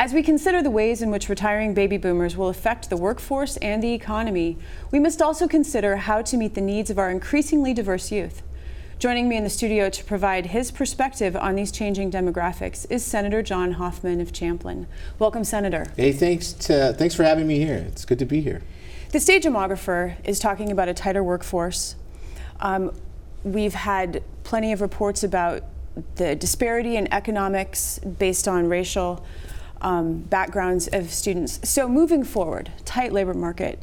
As we consider the ways in which retiring baby boomers will affect the workforce and the economy, we must also consider how to meet the needs of our increasingly diverse youth. Joining me in the studio to provide his perspective on these changing demographics is Senator John Hoffman of Champlin. Welcome, Senator. Hey, thanks for having me here. It's good to be here. The state demographer is talking about a tighter workforce. We've had plenty of reports about the disparity in economics based on racial backgrounds of students. So moving forward, tight labor market,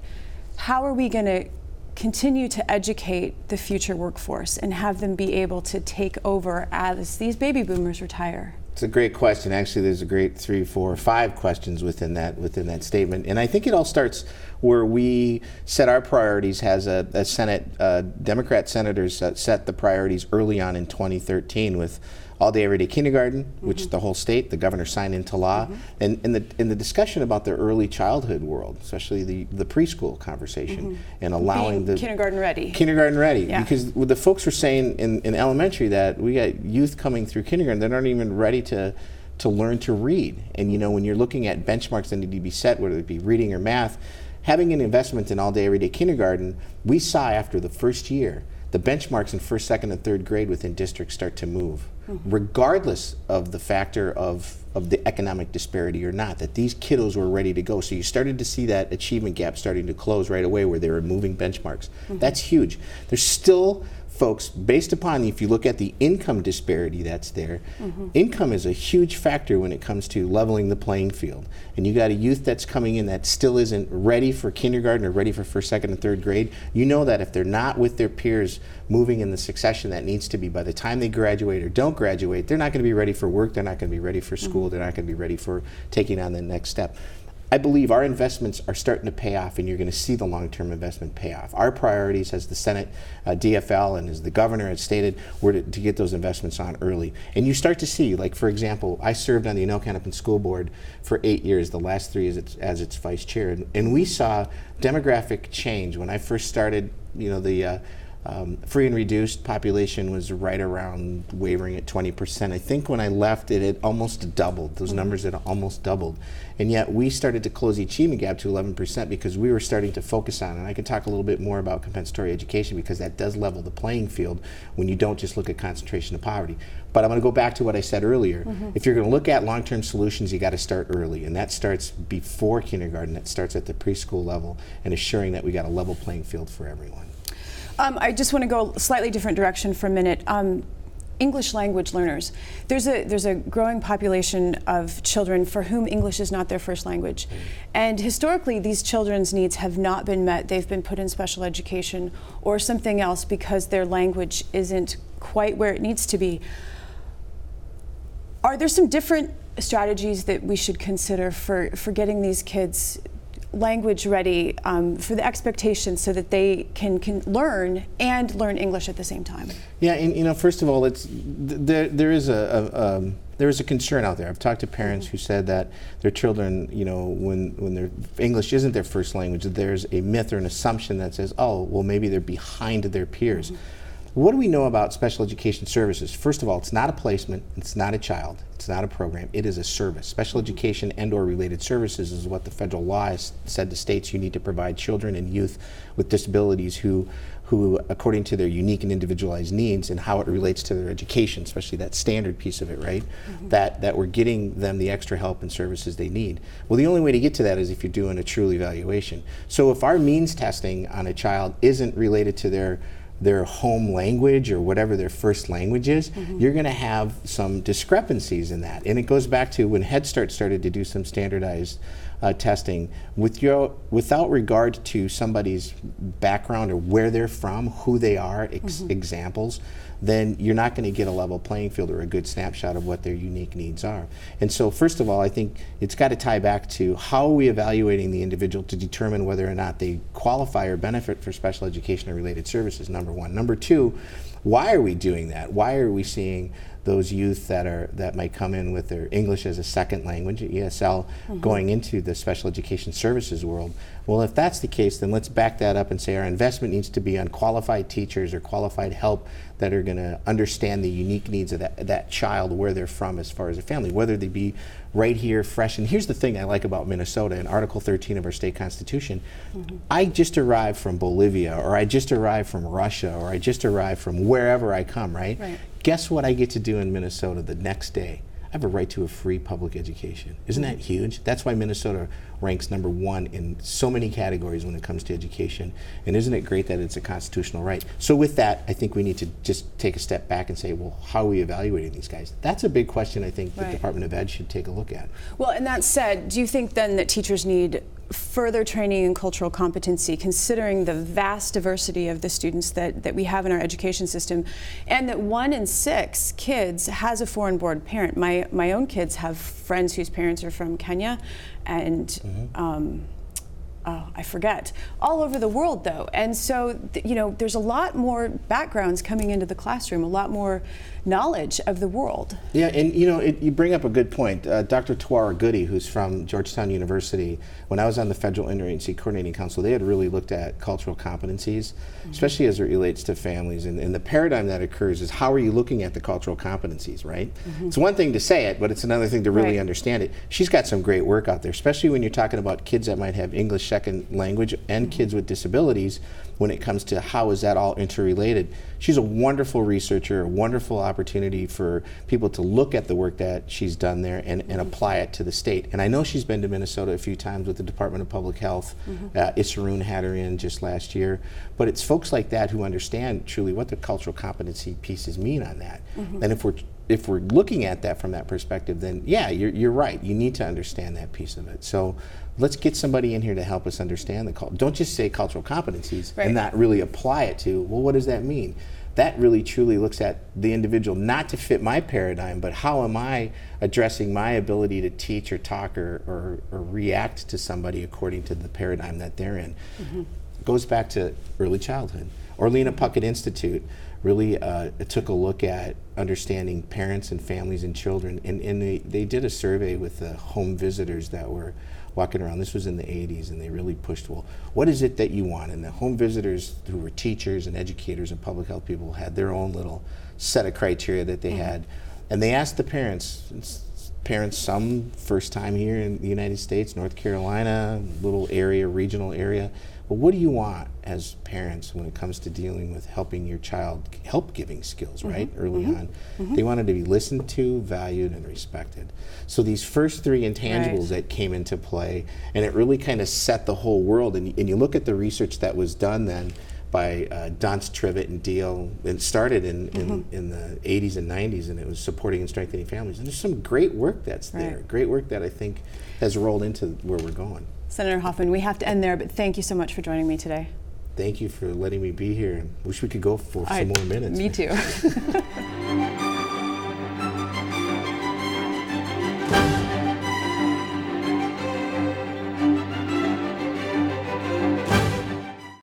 how are we going to continue to educate the future workforce and have them be able to take over as these baby boomers retire? It's a great question. Actually, there's a great 3, 4, 5 questions within that statement. And I think it all starts where we set our priorities as a Senate. Democrat senators set the priorities early on in 2013 with all-day, everyday kindergarten, which the whole state, the governor signed into law, and the discussion about the early childhood world, especially the preschool conversation, and allowing the kindergarten ready. Kindergarten ready, Yeah. because the folks were saying in elementary that we got youth coming through kindergarten that aren't even ready to learn to read. And you know, when you're looking at benchmarks that need to be set, whether it be reading or math, having an investment in all-day, everyday kindergarten, we saw after the first year, the benchmarks in first, second, and third grade within districts start to move, regardless of the factor of the economic disparity or not, that these kiddos were ready to go. So you started to see that achievement gap starting to close right away where they were moving benchmarks. That's huge. There's still folks, based upon, if you look at the income disparity that's there, income is a huge factor when it comes to leveling the playing field. And you got a youth that's coming in that still isn't ready for kindergarten or ready for first, second, and third grade. You know that if they're not with their peers moving in the succession that needs to be, by the time they graduate or don't graduate, they're not going to be ready for work, they're not going to be ready for school, they're not going to be ready for taking on the next step. I believe our investments are starting to pay off, and you're going to see the long-term investment pay off. Our priorities as the Senate, DFL, and as the governor has stated, were to get those investments on early. And you start to see, like for example, I served on the Anoka School Board for 8 years, the last 3 as its vice chair, and we saw demographic change. When I first started, you know, the free and reduced population was right around wavering at 20%. I think when I left, it had almost doubled. Those numbers had almost doubled. And yet we started to close the achievement gap to 11% because we were starting to focus on, and I could talk a little bit more about compensatory education because that does level the playing field when you don't just look at concentration of poverty. But I'm going to go back to what I said earlier. If you're going to look at long-term solutions, you got to start early, and that starts before kindergarten. That starts at the preschool level and assuring that we got a level playing field for everyone. I just want to go a slightly different direction for a minute. English language learners. There's a growing population of children for whom English is not their first language. And historically, these children's needs have not been met. They've been put in special education or something else because their language isn't quite where it needs to be. Are there some different strategies that we should consider for getting these kids language ready for the expectations so that they can learn and learn English at the same time? Yeah, and you know, first of all, there is a concern out there. I've talked to parents who said that their children, you know, when their English isn't their first language, there's a myth or an assumption that says, oh, well, maybe they're behind their peers. What do we know about special education services? First of all, it's not a placement, it's not a child, it's not a program, it is a service. Special education and or related services is what the federal law has said to states you need to provide children and youth with disabilities who according to their unique and individualized needs and how it relates to their education, especially that standard piece of it, right? That we're getting them the extra help and services they need. Well, the only way to get to that is if you're doing a true evaluation. So if our means testing on a child isn't related to their home language or whatever their first language is, you're going to have some discrepancies in that. And it goes back to when Head Start started to do some standardized testing without regard to somebody's background or where they're from, who they are, examples, then you're not going to get a level playing field or a good snapshot of what their unique needs are. And so first of all, I think it's got to tie back to how are we evaluating the individual to determine whether or not they qualify or benefit for special education or related services, number one. Number two, why are we doing that? Why are we seeing those youth that might come in with their English as a second language, ESL, going into the special education services world. Well, if that's the case, then let's back that up and say our investment needs to be on qualified teachers or qualified help that are going to understand the unique needs of that child, where they're from as far as a family, whether they be right here, fresh. And here's the thing I like about Minnesota in Article 13 of our state constitution. I just arrived from Bolivia, or I just arrived from Russia, or I just arrived from wherever I come, right? Guess what I get to do in Minnesota the next day? I have a right to a free public education. Isn't that huge? That's why Minnesota ranks #1 in so many categories when it comes to education. And isn't it great that it's a constitutional right? So with that, I think we need to just take a step back and say, well, how are we evaluating these guys? That's a big question I think the Department of Ed should take a look at. Well, and that said, do you think then that teachers need further training in cultural competency, considering the vast diversity of the students that we have in our education system, and that 1 in 6 kids has a foreign born parent? My own kids have friends whose parents are from Kenya, and I forget, all over the world though. And so, you know, there's a lot more backgrounds coming into the classroom, a lot more knowledge of the world. Yeah, and you know, you bring up a good point. Dr. Tawara Goody, who's from Georgetown University, when I was on the Federal Interagency Coordinating Council, they had really looked at cultural competencies, especially as it relates to families. And the paradigm that occurs is, how are you looking at the cultural competencies, right? It's one thing to say it, but it's another thing to really understand it. She's got some great work out there, especially when you're talking about kids that might have English second language and kids with disabilities, when it comes to how is that all interrelated. She's a wonderful researcher, a wonderful opportunity for people to look at the work that she's done there and apply it to the state. And I know she's been to Minnesota a few times with the Department of Public Health. Issaroon had her in just last year. But it's folks like that who understand truly what the cultural competency pieces mean on that. And if we're looking at that from that perspective, then yeah, you're right. You need to understand that piece of it. So let's get somebody in here to help us understand the culture. Don't just say cultural competencies and not really apply it to, well, what does that mean? That really truly looks at the individual, not to fit my paradigm, but how am I addressing my ability to teach or talk or react to somebody according to the paradigm that they're in. It goes back to early childhood. Orlena Puckett Institute really took a look at understanding parents and families and children, and they did a survey with the home visitors that were walking around. This was in the 80s, and they really pushed, well, what is it that you want? And the home visitors, who were teachers and educators and public health people, had their own little set of criteria that they had. And they asked the parents, some first time here in the United States, North Carolina, little area, regional area, but what do you want as parents when it comes to dealing with helping your child, help-giving skills, right, early on? They wanted to be listened to, valued, and respected. So these first 3 intangibles that came into play, and it really kind of set the whole world. And you look at the research that was done then by Donce, Trivet, and Deal. It started in the 80s and 90s, and it was supporting and strengthening families. And there's some great work that's there, great work that I think has rolled into where we're going. Senator Hoffman, we have to end there, but thank you so much for joining me today. Thank you for letting me be here, and wish we could go for some more minutes. Me too.